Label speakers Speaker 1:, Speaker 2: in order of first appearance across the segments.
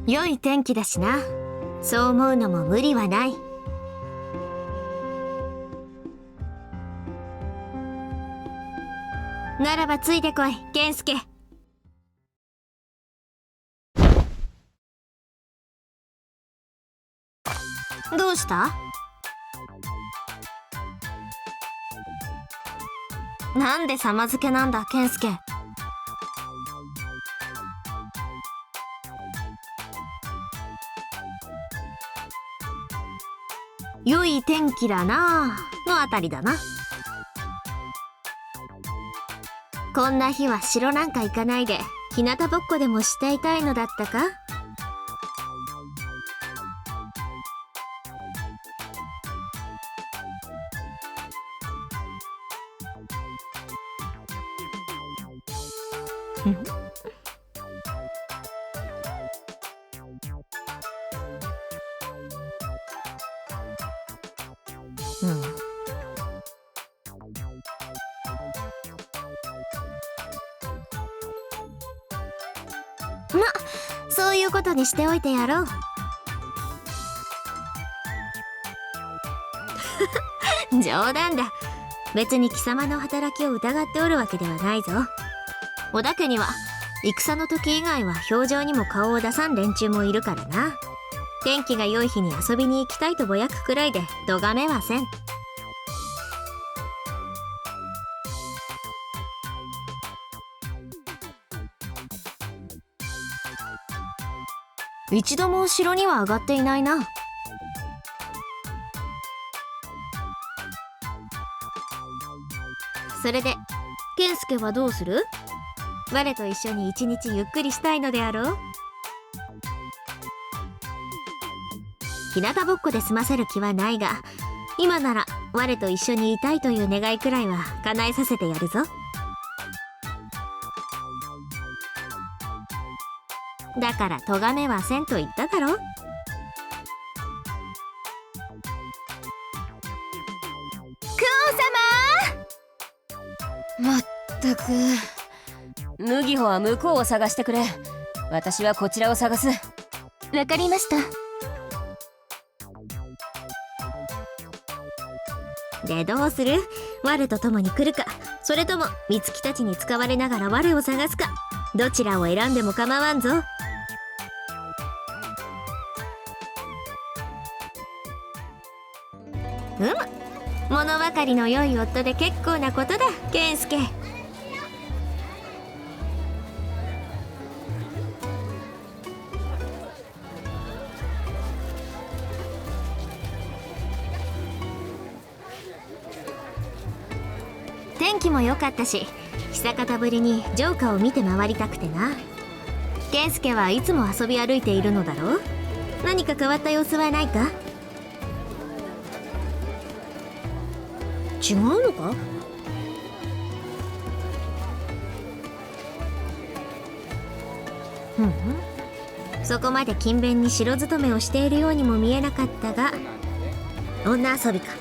Speaker 1: 良い天気だしな。そう思うのも無理はない。ならばついてこい、健介。どうした？なんで様付けなんだ、健介。良い天気だなぁのあたりだな。こんな日は城なんか行かないで日向ぼっこでもしていたいのだったか？うん。そういうことにしておいてやろう。冗談だ。別に貴様の働きを疑っておるわけではないぞ。織田家には戦の時以外は表情にも顔を出さん連中もいるからな。天気が良い日に遊びに行きたいとぼやくくらいで咎めはせん。一度も城には上がっていないな。それで健介はどうする？我と一緒に一日ゆっくりしたいのであろう？日向ぼっこで済ませる気はないが、今なら我と一緒にいたいという願いくらいは叶えさせてやるぞ。だから咎めはせんと言っただろ。
Speaker 2: まったく、麦穂は向こうを探してくれ。私はこちらを探す。
Speaker 3: わかりました。
Speaker 1: でどうする？我と共に来るか、それとも美月たちに使われながら我を探すか、どちらを選んでも構わんぞ。物分かりの良い夫で結構なことだ、健介。天気も良かったし、久方ぶりに城下を見て回りたくてな。健介はいつも遊び歩いているのだろう？何か変わった様子はないか？違うのか？そこまで勤勉に城勤めをしているようにも見えなかったが、女遊びか。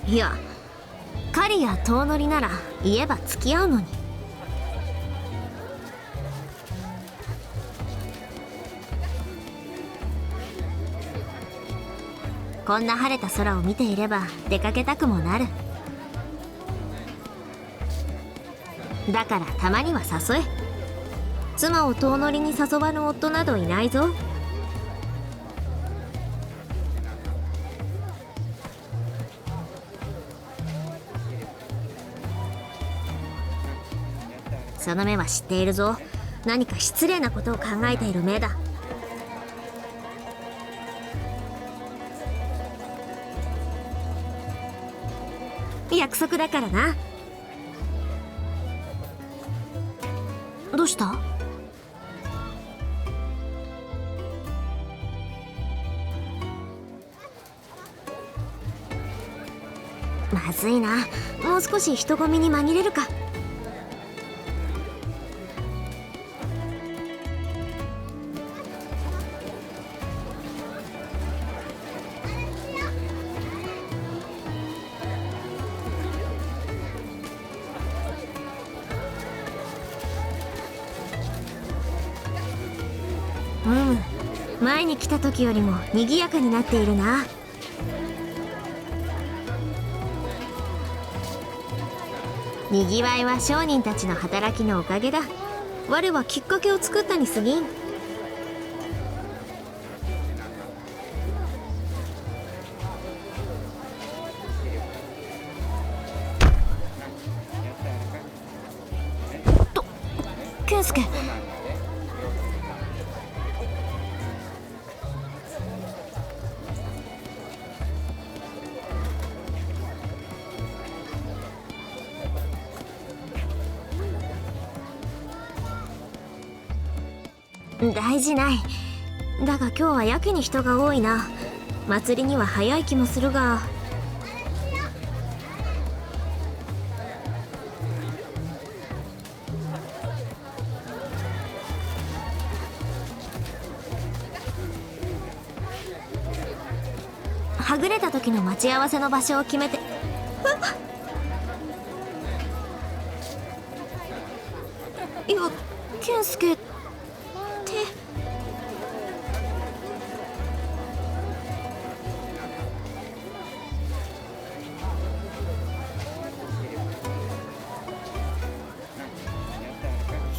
Speaker 1: いや、狩りや遠乗りなら言えば付き合うのに。こんな晴れた空を見ていれば出かけたくもなる。だからたまには誘え。妻を遠乗りに誘わぬ夫などいないぞ。その目は知っているぞ。何か失礼なことを考えている目だ。約束だからな。どうした？まずいな。もう少し人混みに紛れるか。前に来た時よりも賑やかになっているな。にぎわいは商人たちの働きのおかげだ。我はきっかけを作ったに過ぎん。と健介。大事ない。だが今日はやけに人が多いな。祭りには早い気もするが。はぐれた時の待ち合わせの場所を決めて。いや、健介って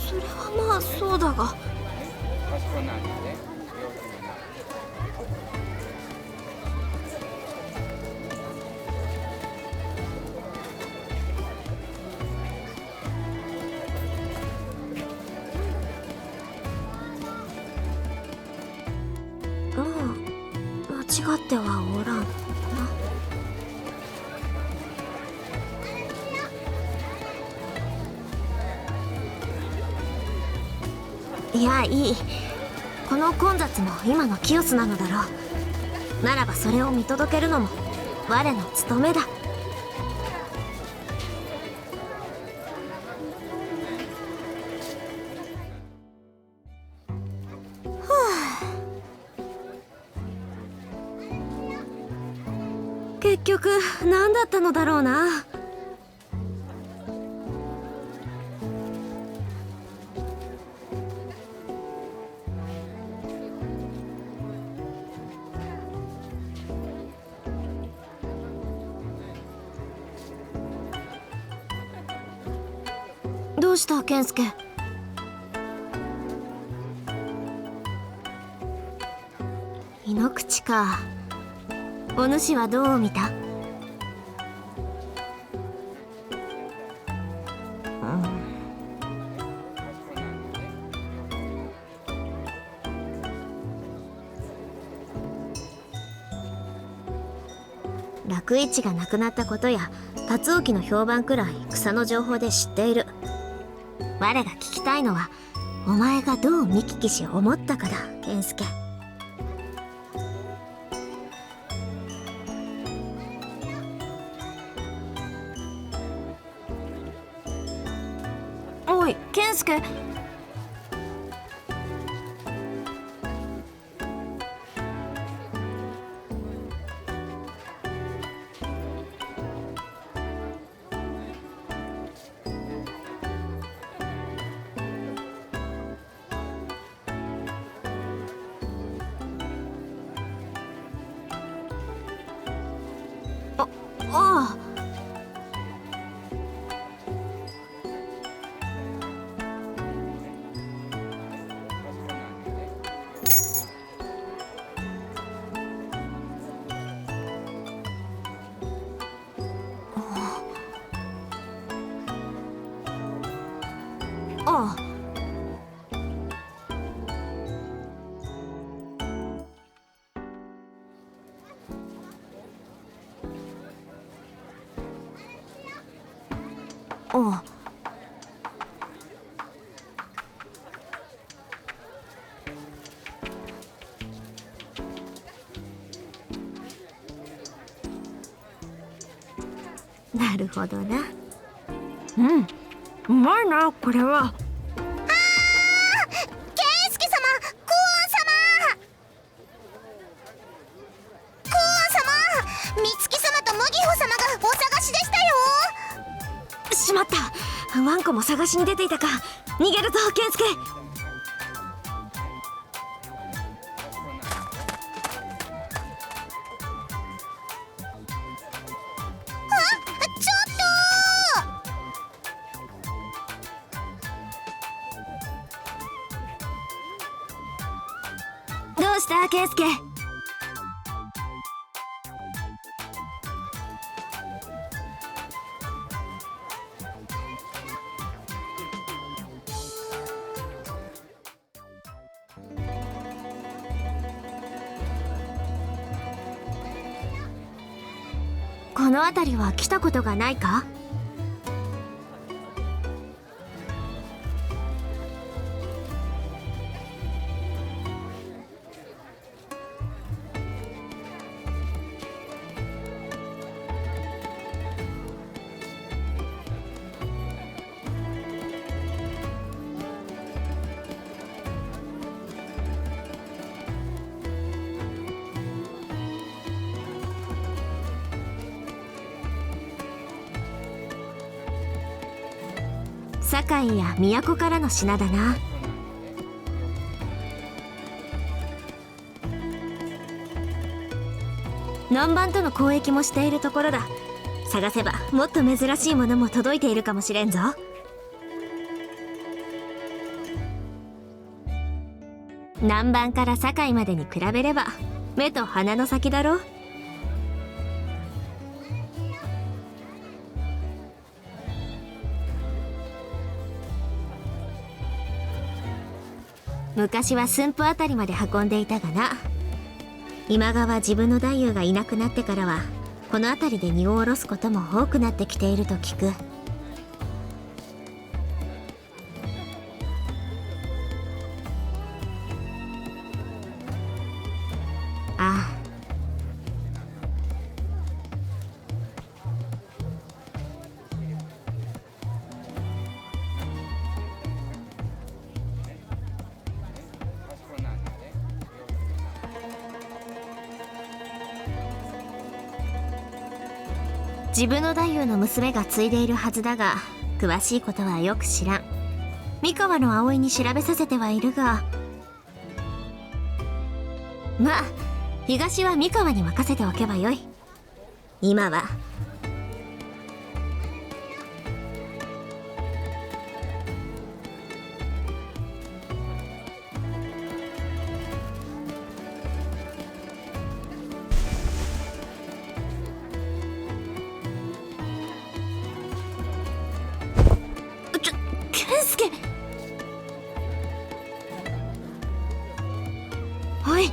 Speaker 1: それはまあそうだが。間違ってはおらんな。いや、いい。この混雑も今のキヨスなのだろう。ならばそれを見届けるのも我の務めだ。結局何だったのだろうな。どうした健介。井ノ口か。お主はどう見た？楽市がなくなったことや辰興の評判くらい草の情報で知っている。我が聞きたいのはお前がどう見聞きし思ったかだ、健介。おい健介。ああ。ああ。おう。なるほどな。
Speaker 3: うまいなこれは。
Speaker 4: 圭介様、クオン様、美月様と麦穂様がお探しでしたよ。
Speaker 1: しまった、ワンコも探しに出ていたか。逃げるぞ健介。
Speaker 4: ちょっと。
Speaker 1: どうした健介。この辺りは来たことがないか。堺や都からの品だな。南蛮との交易もしているところだ。探せばもっと珍しいものも届いているかもしれんぞ。南蛮から堺までに比べれば目と鼻の先だろ。昔は駿府あたりまで運んでいたがな。今川自分の太夫がいなくなってからはこの辺りで荷を下ろすことも多くなってきていると聞く。ああ、自分の太夫の娘が継いでいるはずだが詳しいことはよく知らん。三河の葵に調べさせてはいるが、まあ東は三河に任せておけばよい。今は健介。おい、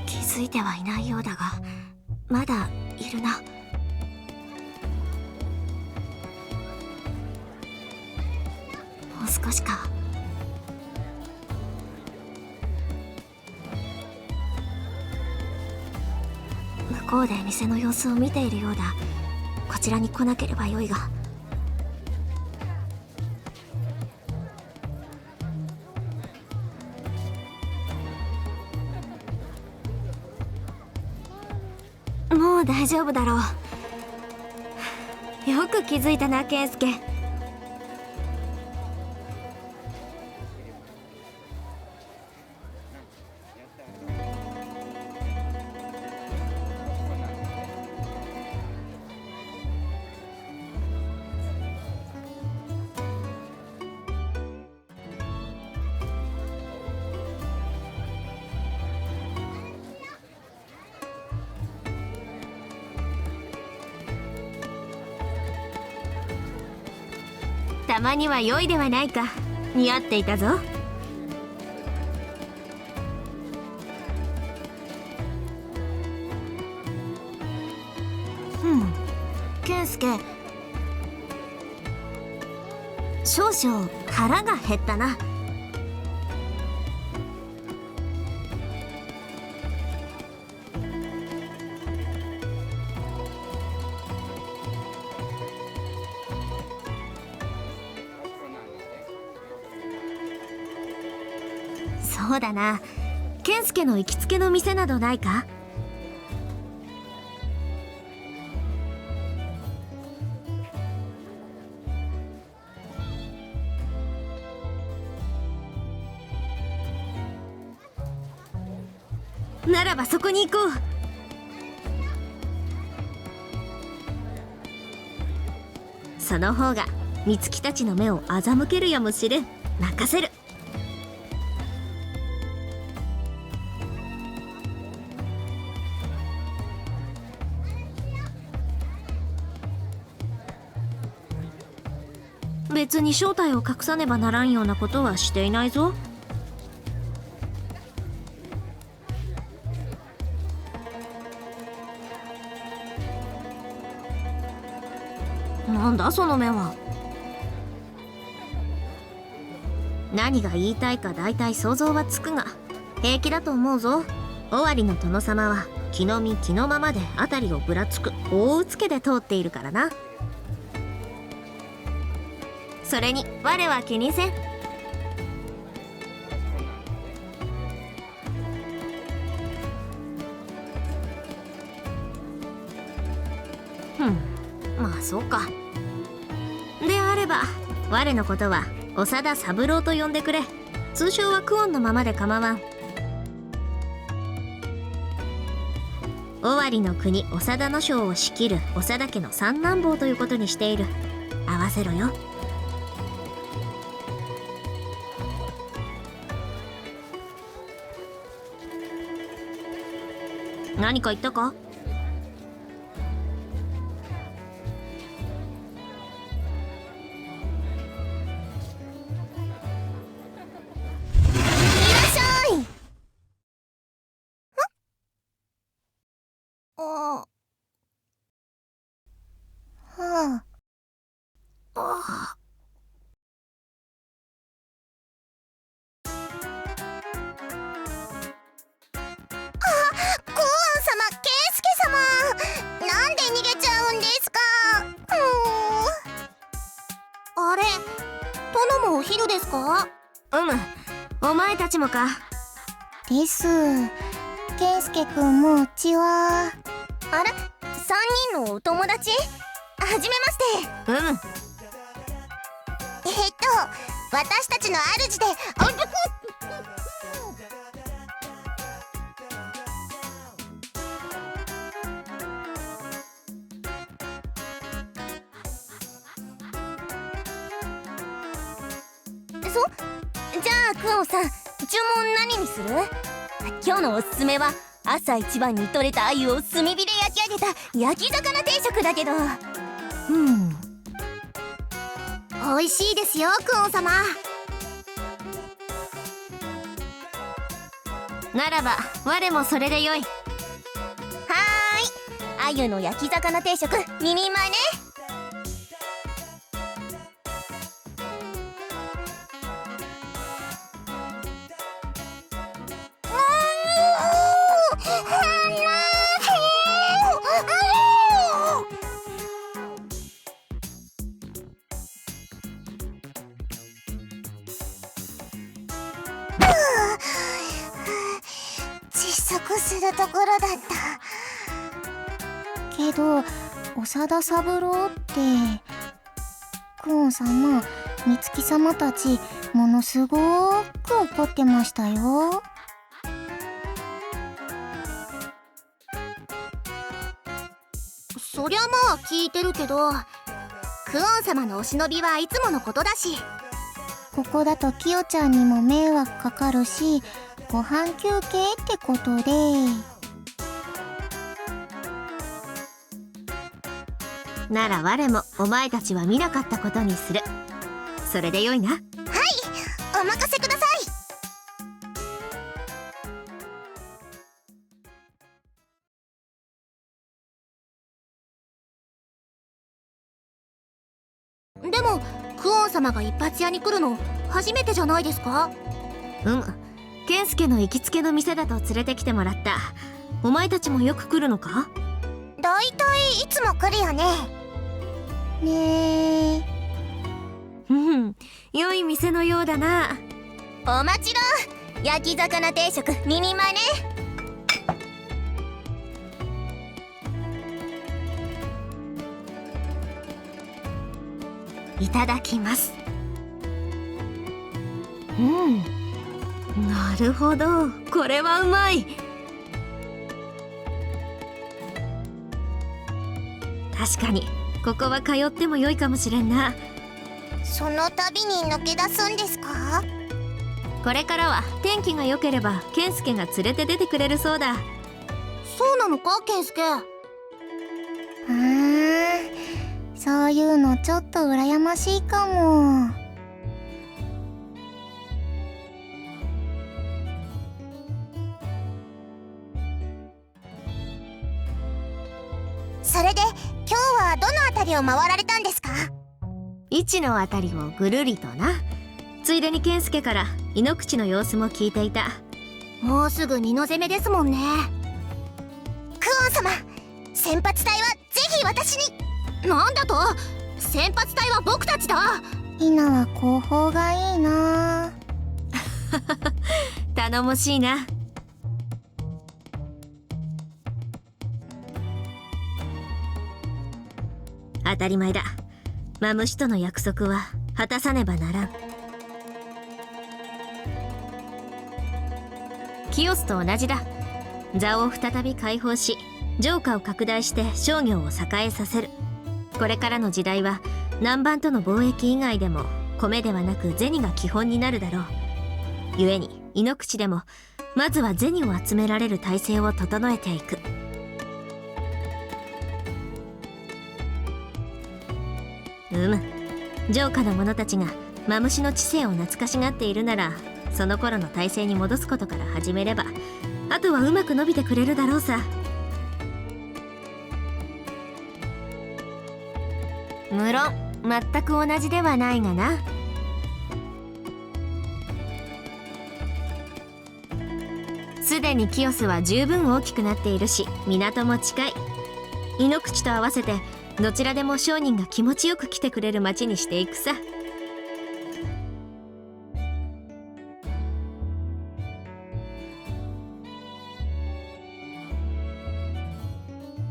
Speaker 1: 気づいてはいないようだがまだいるな。もう少しか。向こうで店の様子を見ているようだ。こちらに来なければよいが。もう大丈夫だろう。よく気づいたな健介。たまには良いではないか。似合っていたぞ。健介、少々腹が減ったな。そうだな。健介の行きつけの店などないか？ならばそこに行こう。その方が美月たちの目を欺けるやもしれん。任せる。別に正体を隠さねばならんようなことはしていないぞ。なんだその目は。何が言いたいか大体想像はつくが、平気だと思うぞ。尾張の殿様は気の身気のままで辺りをぶらつく大うつけで通っているからな。それに我は気にせん。まあそうか。であれば我のことは長田三郎と呼んでくれ。通称は久遠のままで構わん。尾張の国長田の将を仕切る長田家の三男坊ということにしている。合わせろよ。何か言ったか？
Speaker 4: お昼ですか？
Speaker 1: お前たちもか？
Speaker 4: です。健介くんもうちは。あれ、3人のお友達？はじめまして。私たちの主でじゃあ久遠さん、注文何にする？今日のおすすめは朝一番に採れた鮎を炭火で焼き上げた焼き魚定食だけど。美味しいですよ久遠様。
Speaker 1: ならば我もそれでよい。
Speaker 4: はーい、鮎の焼き魚定食2人前ね。窒息するところだったけど、長田三郎って久遠様、美月様たちものすごーく怒ってましたよ。そりゃまあ聞いてるけど、久遠様のお忍びはいつものことだし。ここだとキヨちゃんにも迷惑かかるし、ご飯休憩ってことで。
Speaker 1: なら我もお前たちは見なかったことにする。それでよいな。
Speaker 4: お任せください。でもクオン様が一発屋に来るの初めてじゃないですか？
Speaker 1: 健介の行きつけの店だと連れてきてもらった。お前たちもよく来るのか？
Speaker 4: だいたいいつも来るよね。ねえ。
Speaker 1: 良い店のようだな。
Speaker 4: もちろん焼き魚定食2人前ね。
Speaker 1: いただきます。なるほど、これはうまい。確かにここは通っても良いかもしれんな。
Speaker 4: その度に抜け出すんですか？
Speaker 1: これからは天気が良ければ健介が連れて出てくれるそうだ。
Speaker 4: そうなのか、健介？そういうのちょっと羨ましいかも。それで今日はどの辺りを回られたんですか？
Speaker 1: 位置のあたりをぐるりとな。ついでに健介から井ノ口の様子も聞いていた。
Speaker 4: もうすぐ二の攻めですもんね。クオン様、先発隊はぜひ私に。なんだと？先発隊は僕たちだ。ヒナは後方がいいな。
Speaker 1: 頼もしいな。当たり前だ。マムシとの約束は果たさねばならん。キオスと同じだ。座を再び解放し、城下を拡大して商業を栄えさせる。これからの時代は南蛮との貿易以外でも米ではなく銭が基本になるだろう。故に井ノ口でもまずは銭を集められる体制を整えていく。城下の者たちがマムシの知性を懐かしがっているなら、その頃の体制に戻すことから始めれば、あとはうまく伸びてくれるだろうさ。無論全く同じではないがな。すでにキオスは十分大きくなっているし、港も近い。井ノ口と合わせてどちらでも商人が気持ちよく来てくれる町にしていくさ。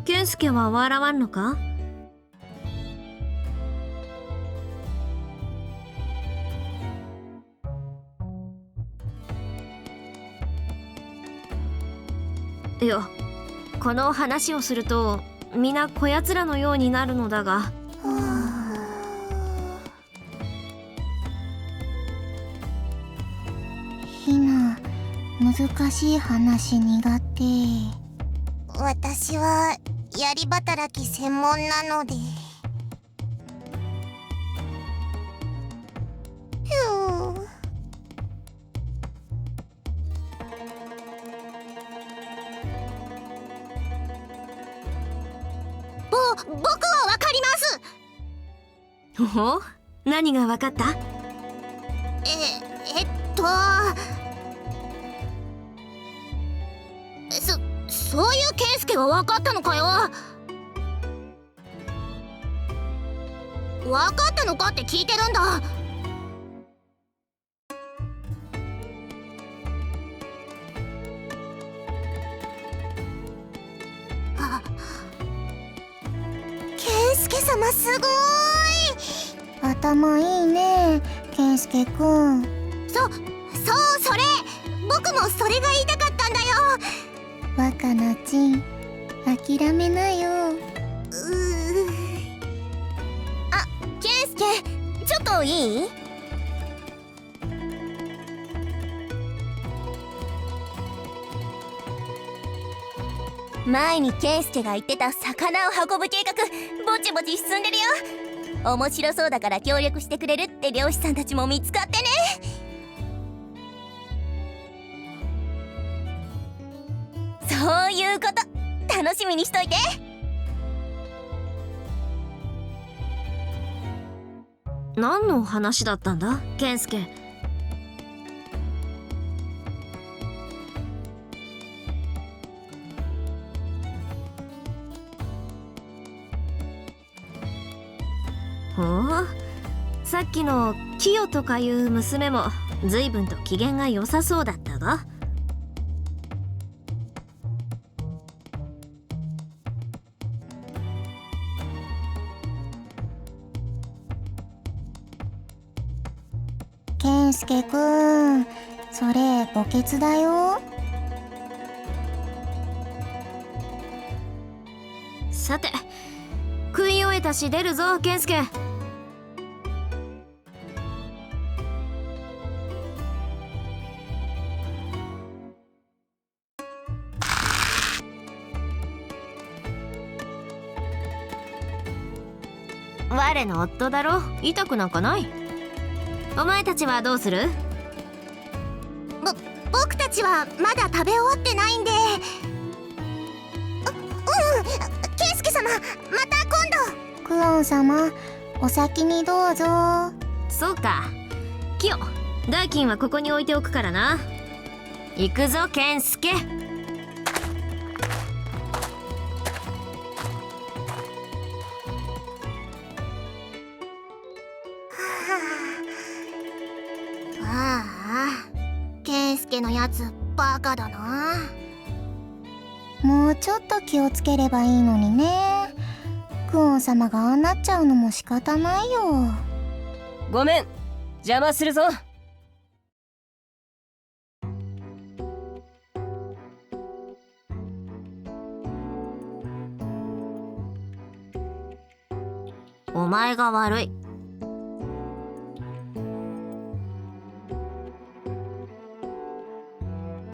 Speaker 1: 健介は笑わんのか？いや、この話をすると皆こやつらのようになるのだが。
Speaker 4: ひな、難しい話苦手。私はやり働き専門なので。僕はわかります。
Speaker 1: ほほ、何がわかった？
Speaker 4: そういう健介がわかったのかよ。わかったのかって聞いてるんだ。健介様すごーい。頭いいね、健介くん。それ僕もそれが言いたかったんだよ。若菜ちん、諦めなよ。あ、健介、ちょっといい？前に健介が言ってた魚を運ぶ計画、ぼちぼち進んでるよ。面白そうだから協力してくれるって漁師さんたちも見つかってね。そういうこと楽しみにしといて。
Speaker 1: 何の話だったんだ健介。ほう、さっきのキヨとかいう娘も随分と機嫌が良さそうだったが。
Speaker 4: 健介くん、それ墓穴だよ。
Speaker 1: さて、食い終えたし出るぞ健介。我の夫だろ、痛くなんかない。お前たちはどうする？
Speaker 4: 僕たちはまだ食べ終わってないんで。健介様、また今度。クオン様、お先にどうぞ。
Speaker 1: そうか。キヨ、代金はここに置いておくからな。行くぞ健介。
Speaker 4: ああ、健介のやつバカだな。もうちょっと気をつければいいのにね。クオン様がああなっちゃうのも仕方ないよ。
Speaker 2: ごめん、邪魔するぞ。
Speaker 1: お前が悪い。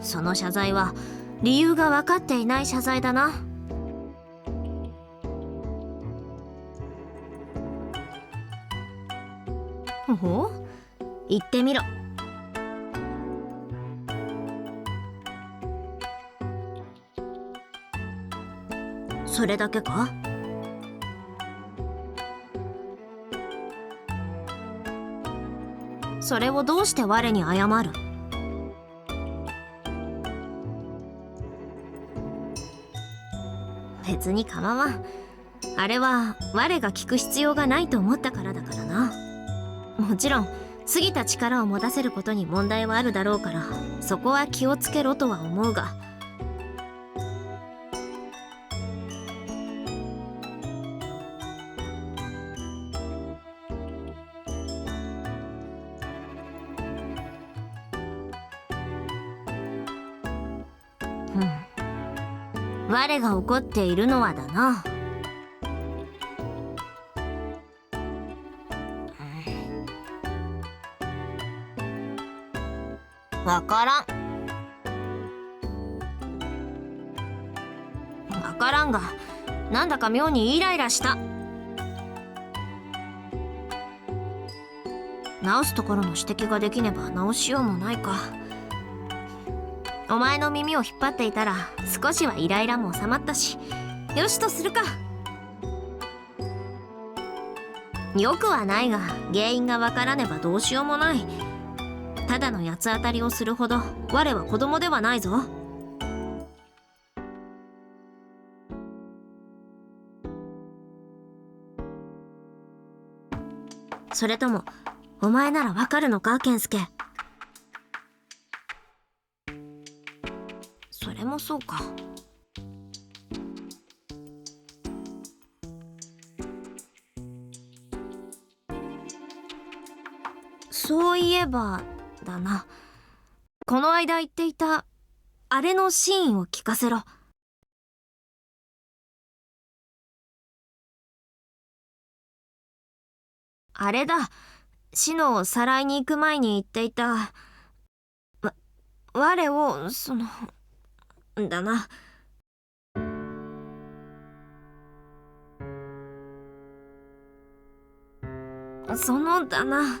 Speaker 1: その謝罪は理由が分かっていない謝罪だな。ほう、言ってみろ。それだけか？それをどうして我に謝る？別に構わん。あれは我が聞く必要がないと思ったからだからな。もちろん過ぎた力を持たせることに問題はあるだろうから、そこは気をつけろとは思うが。我が怒っているのはだな。わからん。わからんが、なんだか妙にイライラした。直すところの指摘ができねば直しようもないか。お前の耳を引っ張っていたら少しはイライラも収まったし、よしとするか。よくはないが、原因がわからねばどうしようもない。ただの八つ当たりをするほど我は子供ではないぞ。それともお前ならわかるのか健介。それもそうか。そういえばだな、この間言っていたあれのシーンを聞かせろ。あれだ、シノをさらいに行く前に言っていた我をだな。そのだな。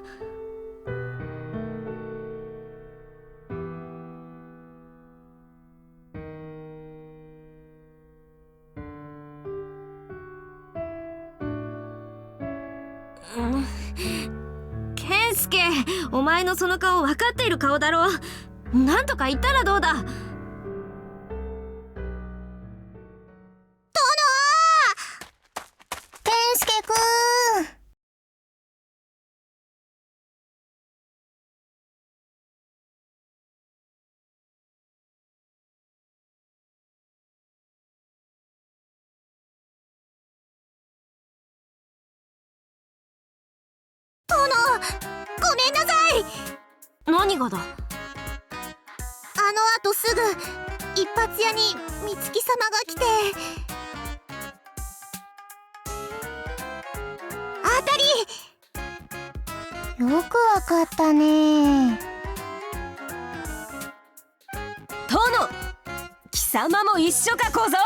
Speaker 1: 健介、お前のその顔分かっている顔だろ。なんとか言ったらどうだ。
Speaker 4: 健介くん。殿、ごめんなさい。
Speaker 1: 何がだ。
Speaker 4: あの後すぐ一発屋に美月様が来て、あたりよくわかったね。
Speaker 2: 殿、貴様も一緒か小僧。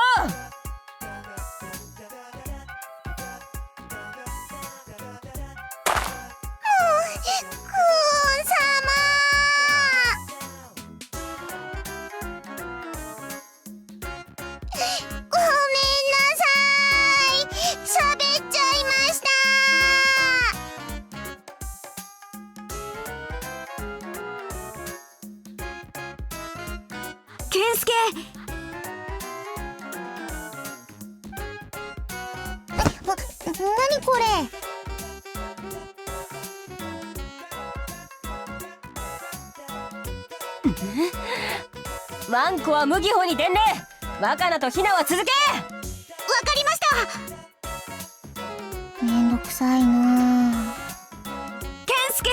Speaker 4: クオン様、ごめんなさい。喋っちゃいました。
Speaker 1: 健介、
Speaker 4: 何これ。
Speaker 2: ワンコは麦穂に伝令。若菜とヒナは続け。
Speaker 4: わかりました。めんどくさいな。
Speaker 1: 健介、